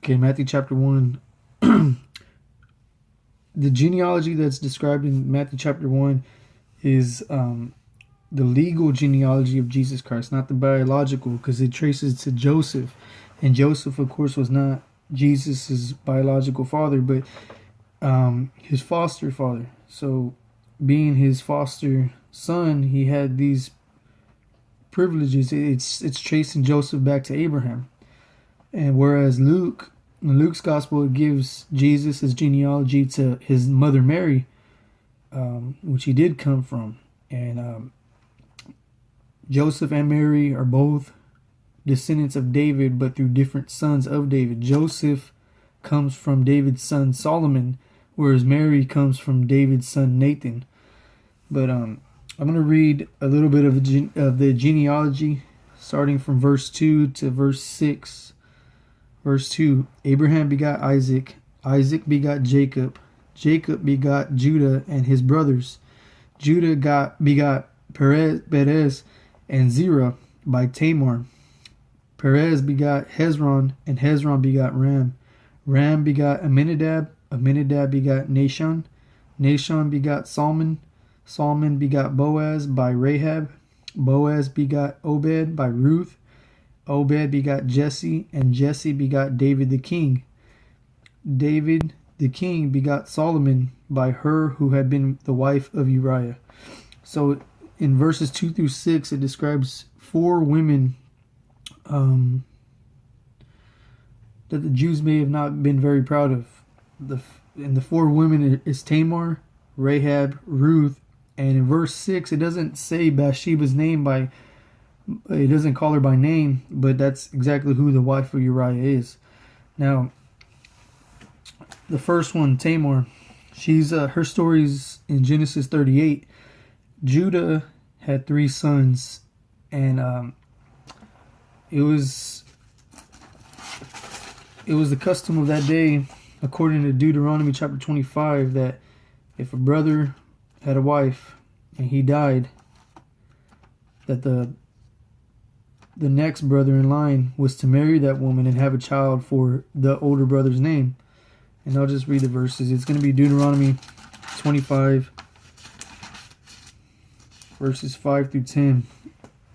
Okay, Matthew chapter 1. The genealogy that's described in Matthew chapter 1 is the legal genealogy of Jesus Christ, not the biological, because it traces to Joseph. And Joseph, of course, was not Jesus' biological father, but his foster father. So, being his foster son, he had these privileges. It's tracing Joseph back to Abraham. And whereas in Luke's gospel, it gives Jesus his genealogy to his mother Mary, which he did come from. And Joseph and Mary are both descendants of David, but through different sons of David. Joseph comes from David's son Solomon, whereas Mary comes from David's son Nathan. But I'm going to read a little bit of the genealogy, starting from verse 2 to verse 6. Verse 2, Abraham begot Isaac, Isaac begot Jacob, Jacob begot Judah and his brothers. Judah begot Perez and Zerah by Tamar. Perez begot Hezron, and Hezron begot Ram. Ram begot Amminadab, Amminadab begot Nahshon. Nahshon begot Salmon. Salmon begot Boaz by Rahab. Boaz begot Obed by Ruth. Obed begot Jesse, and Jesse begot David the king. David the king begot Solomon by her who had been the wife of Uriah. So in verses 2 through 6, it describes 4 women that the Jews may have not been very proud of. And the 4 women is Tamar, Rahab, Ruth, and in verse 6, it doesn't say Bathsheba's name it doesn't call her by name, but that's exactly who the wife of Uriah is. Now, the first one, Tamar, she's her story's in Genesis 38. Judah had 3 sons, and it was the custom of that day, according to Deuteronomy chapter 25, that if a brother had a wife and he died, that the next brother in line was to marry that woman and have a child for the older brother's name. And I'll just read the verses. It's going to be Deuteronomy 25, verses 5 through 10.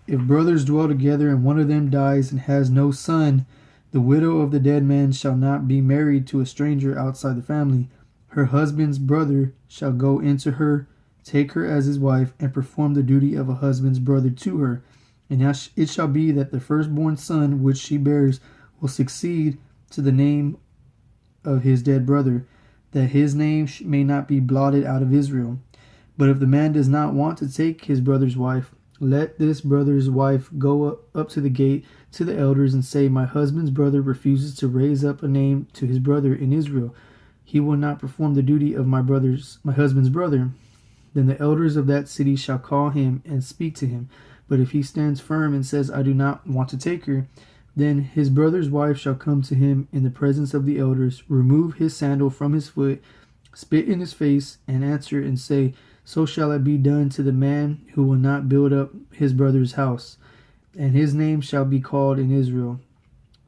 If brothers dwell together and one of them dies and has no son, the widow of the dead man shall not be married to a stranger outside the family. Her husband's brother shall go into her, take her as his wife, and perform the duty of a husband's brother to her. And it shall be that the firstborn son which she bears will succeed to the name of his dead brother, that his name may not be blotted out of Israel. But if the man does not want to take his brother's wife, let this brother's wife go up to the gate to the elders and say, my husband's brother refuses to raise up a name to his brother in Israel. He will not perform the duty of my husband's brother. Then the elders of that city shall call him and speak to him. But if he stands firm and says, I do not want to take her, then his brother's wife shall come to him in the presence of the elders, remove his sandal from his foot, spit in his face, and answer and say, so shall it be done to the man who will not build up his brother's house. And his name shall be called in Israel,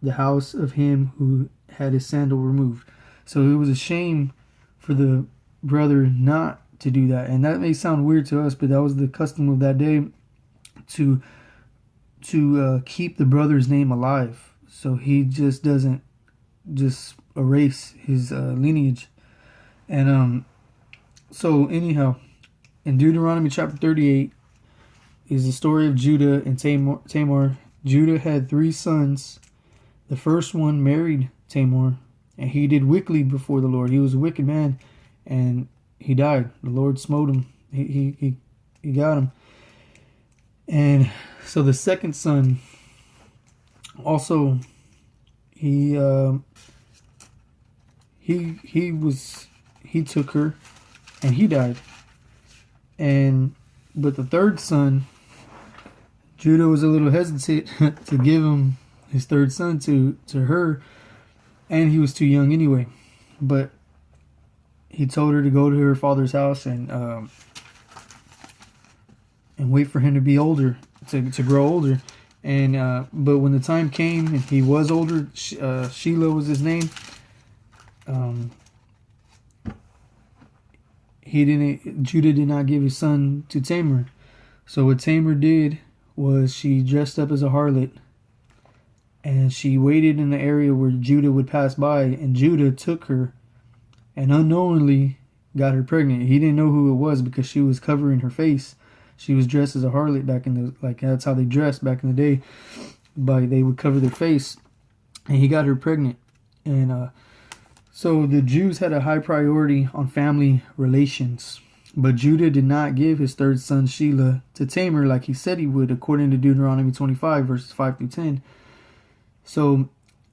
the house of him who had his sandal removed. So it was a shame for the brother not to do that. And that may sound weird to us, but that was the custom of that day, to keep the brother's name alive, so he just doesn't just erase his lineage. And so anyhow, in Deuteronomy chapter 38 is the story of Judah and Tamar. Judah had 3 sons. The first one married Tamar, and he did wickedly before the Lord. He was a wicked man, and he died. The Lord smote him. He got him. And so the second son, also, he took her, and he died. But the third son, Judah was a little hesitant to give him his third son to her, and he was too young anyway. But he told her to go to her father's house and wait for him to be older, to grow older. And but when the time came and he was older, Sheila was his name. Judah did not give his son to Tamar. So what Tamar did was she dressed up as a harlot, and she waited in the area where Judah would pass by, and Judah took her and unknowingly got her pregnant. He didn't know who it was because she was covering her face. She was dressed as a harlot back in the, like, that's how they dressed back in the day. But they would cover their face, and he got her pregnant. And so the Jews had a high priority on family relations. But Judah did not give his third son Sheila to Tamar like he said he would, according to Deuteronomy 25, verses 5 through 10. So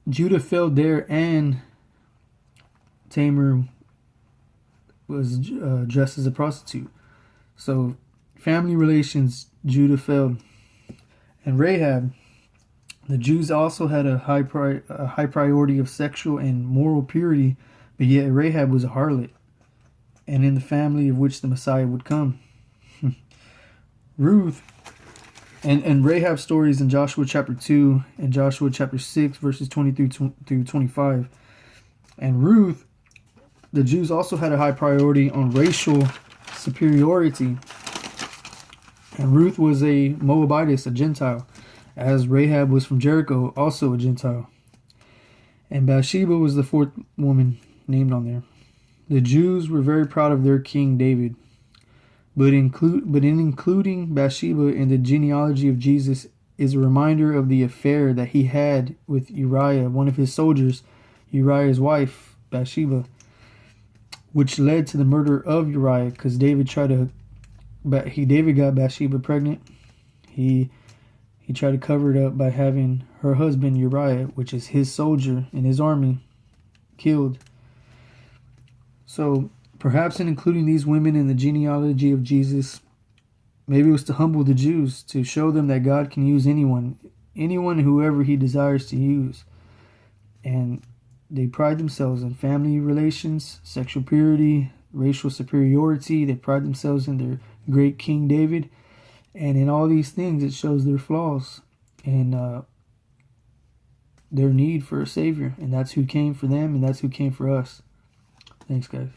Judah failed there, and Tamar was dressed as a prostitute. So family relations, Judah failed. And Rahab, the Jews also had a high priority of sexual and moral purity, but yet Rahab was a harlot, and in the family of which the Messiah would come. Ruth, and Rahab's stories in Joshua chapter 2 and Joshua chapter 6, verses 20 through 25. And Ruth, the Jews also had a high priority on racial superiority. And Ruth was a Moabitess, a Gentile, as Rahab was from Jericho, also a Gentile. And Bathsheba was the fourth woman named on there. The Jews were very proud of their king David. But in including Bathsheba in the genealogy of Jesus is a reminder of the affair that he had with Uriah, one of his soldiers, Uriah's wife, Bathsheba, which led to the murder of Uriah, because David got Bathsheba pregnant. He tried to cover it up by having her husband Uriah, which is his soldier in his army, killed. So perhaps in including these women in the genealogy of Jesus, maybe it was to humble the Jews, to show them that God can use anyone, whoever he desires to use. And they pride themselves in family relations, sexual purity, racial superiority. They pride themselves in their great King David. And in all these things, it shows their flaws and their need for a Savior. And that's who came for them, and that's who came for us. Thanks, guys.